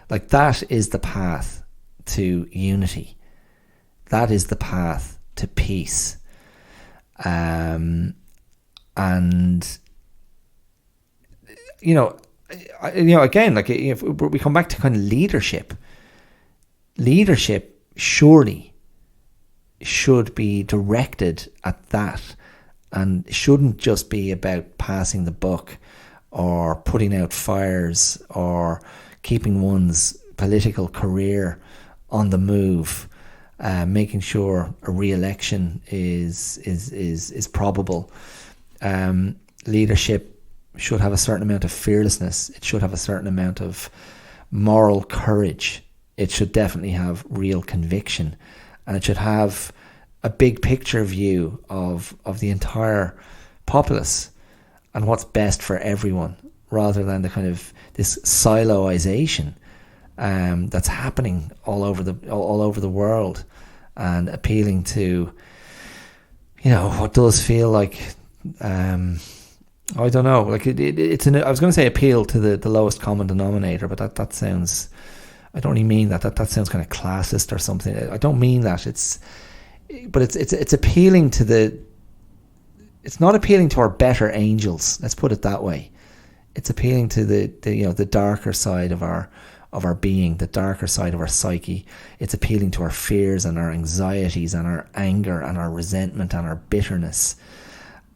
Like, that is the path to unity. That is the path to peace. And again, like, if we come back to kind of leadership surely should be directed at that, and shouldn't just be about passing the buck or putting out fires or keeping one's political career on the move, making sure a re-election is probable. Leadership should have a certain amount of fearlessness. It should have a certain amount of moral courage. It should definitely have real conviction, and it should have a big picture view of the entire populace and what's best for everyone, rather than the kind of this siloization that's happening all over the world, and appealing to, what does feel like, I don't know, like it's I was going to say appeal to the lowest common denominator, but that sounds, I don't really mean that sounds kind of classist or something. I don't mean that. It's appealing to it's not appealing to our better angels, let's put it that way. It's appealing to the darker side of our being, the darker side of our psyche. It's appealing to our fears and our anxieties and our anger and our resentment and our bitterness.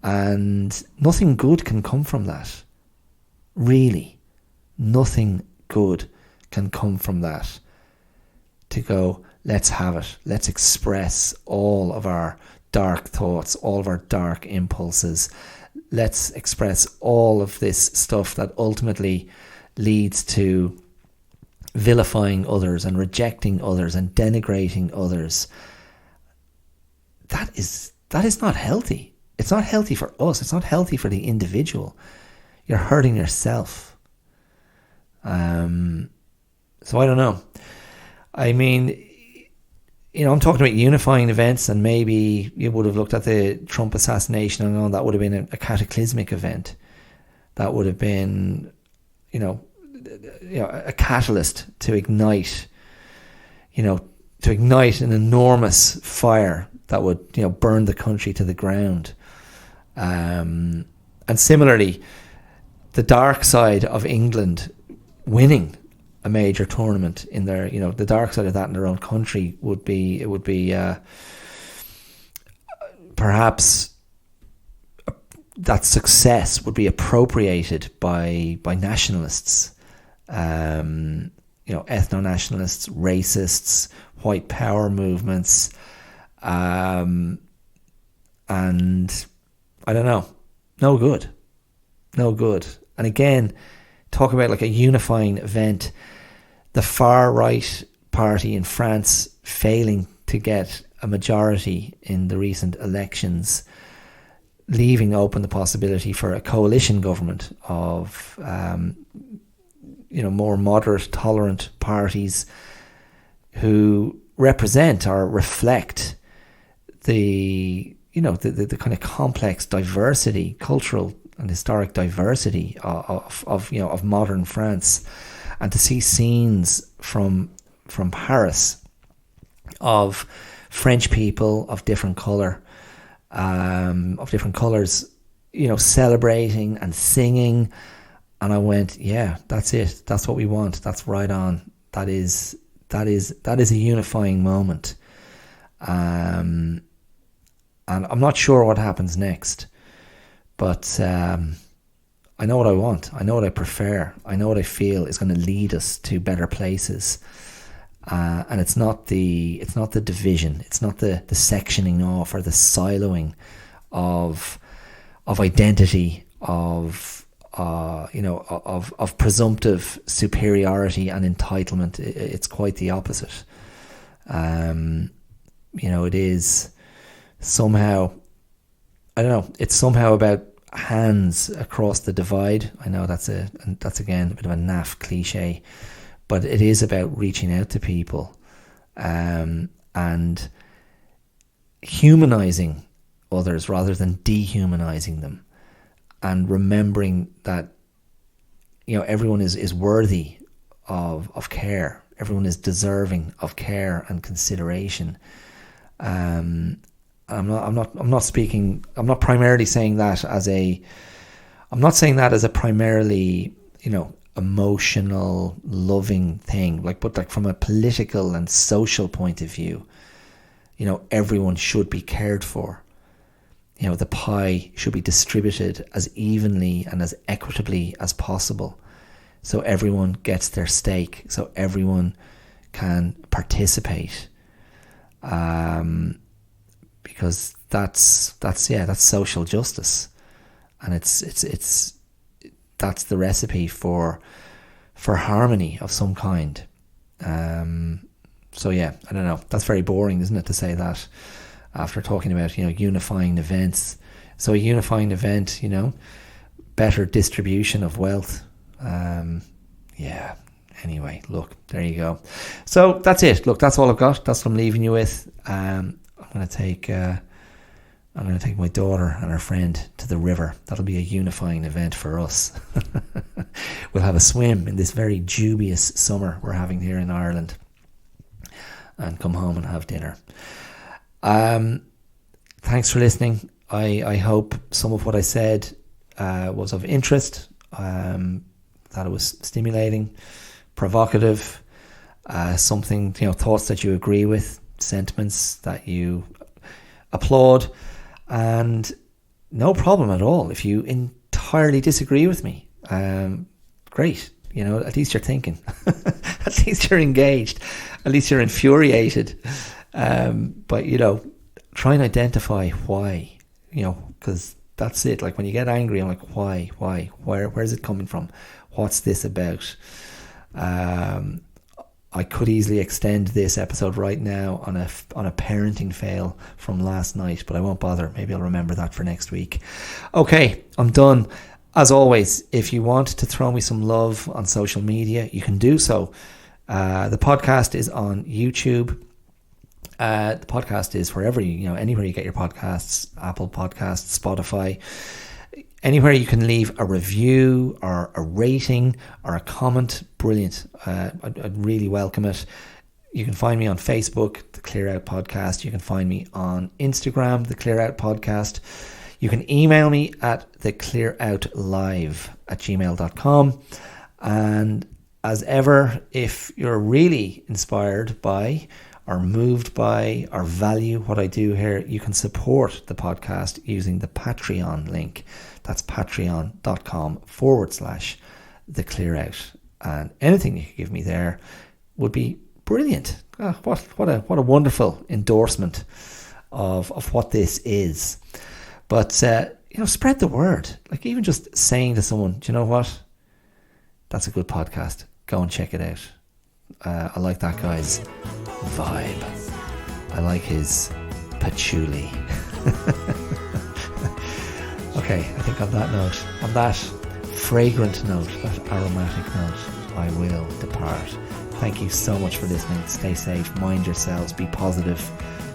And nothing good can come from that. Really. Nothing good can come from that. To go, let's have it. Let's express all of our dark thoughts, all of our dark impulses. Let's express all of this stuff that ultimately leads to vilifying others and rejecting others and denigrating others. That is not healthy. It's not healthy for us. It's not healthy for the individual. You're hurting yourself. So I don't know. I mean, I'm talking about unifying events, and maybe you would have looked at the Trump assassination and all that would have been a cataclysmic event. That would have been, a catalyst to ignite an enormous fire that would, burn the country to the ground. And similarly, the dark side of England winning a major tournament in their, the dark side of that in their own country would be perhaps that success would be appropriated by nationalists, ethno-nationalists, racists, white power movements, and I don't know, no good. And again, talk about like a unifying event. The far right party in France failing to get a majority in the recent elections, leaving open the possibility for a coalition government of more moderate, tolerant parties who represent or reflect the kind of complex diversity, cultural and historic diversity of modern France. And to see scenes from Paris of French people of different colours, celebrating and singing, and I went, yeah, that's it. That's what we want. That's right on. That is a unifying moment. And I'm not sure what happens next, but I know what I want. I know what I prefer. I know what I feel is going to lead us to better places. And it's not the division. It's not the sectioning off or the siloing of identity, of presumptive superiority and entitlement. It's quite the opposite. It is somehow, I don't know, it's somehow about hands across the divide. I know that's again a bit of a naff cliche, but it is about reaching out to people and humanizing others rather than dehumanizing them, and remembering that everyone is worthy of care. Everyone is deserving of care and consideration. I'm not primarily saying that as a primarily, emotional, loving thing, but from a political and social point of view, everyone should be cared for. The pie should be distributed as evenly and as equitably as possible, so everyone gets their stake, so everyone can participate. Because that's social justice, and it's that's the recipe for harmony of some kind. So yeah, I don't know. That's very boring, isn't it, to say that? after talking about, unifying events. So a unifying event, better distribution of wealth. Anyway, look, there you go. So that's it. Look, that's all I've got. That's what I'm leaving you with. I'm going to take my daughter and her friend to the river. That'll be a unifying event for us. We'll have a swim in this very dubious summer we're having here in Ireland, and come home and have dinner. Thanks for listening. I hope some of what I said was of interest, that it was stimulating, provocative, something, thoughts that you agree with, sentiments that you applaud, and no problem at all if you entirely disagree with me. Great, at least you're thinking. At least you're engaged. At least you're infuriated. But try and identify why, because that's it. Like when you get angry, I'm like, why, where is it coming from? What's this about? I could easily extend this episode right now on a parenting fail from last night, but I won't bother. Maybe I'll remember that for next week. Okay, I'm done. As always, if you want to throw me some love on social media, you can do so. The podcast is on YouTube. The podcast is wherever anywhere you get your podcasts, Apple Podcasts, Spotify, anywhere you can leave a review or a rating or a comment. Brilliant. I'd really welcome it. You can find me on Facebook, The Clear Out Podcast. You can find me on Instagram, The Clear Out Podcast. You can email me at theclearoutlive@gmail.com. And as ever, if you're really inspired by or moved by or value what I do here, you can support the podcast using the Patreon link. That's patreon.com/theclearout. And anything you could give me there would be brilliant. What a wonderful endorsement of what this is. But spread the word. Like even just saying to someone, do you know what? That's a good podcast. Go and check it out. I like that guy's vibe. I like his patchouli. Okay, I think on that fragrant note, that aromatic note, I will depart. Thank you so much for listening. Stay safe, mind yourselves, be positive,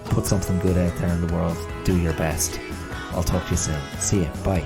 put something good out there in the world, do your best. I'll talk to you soon. See you. Bye.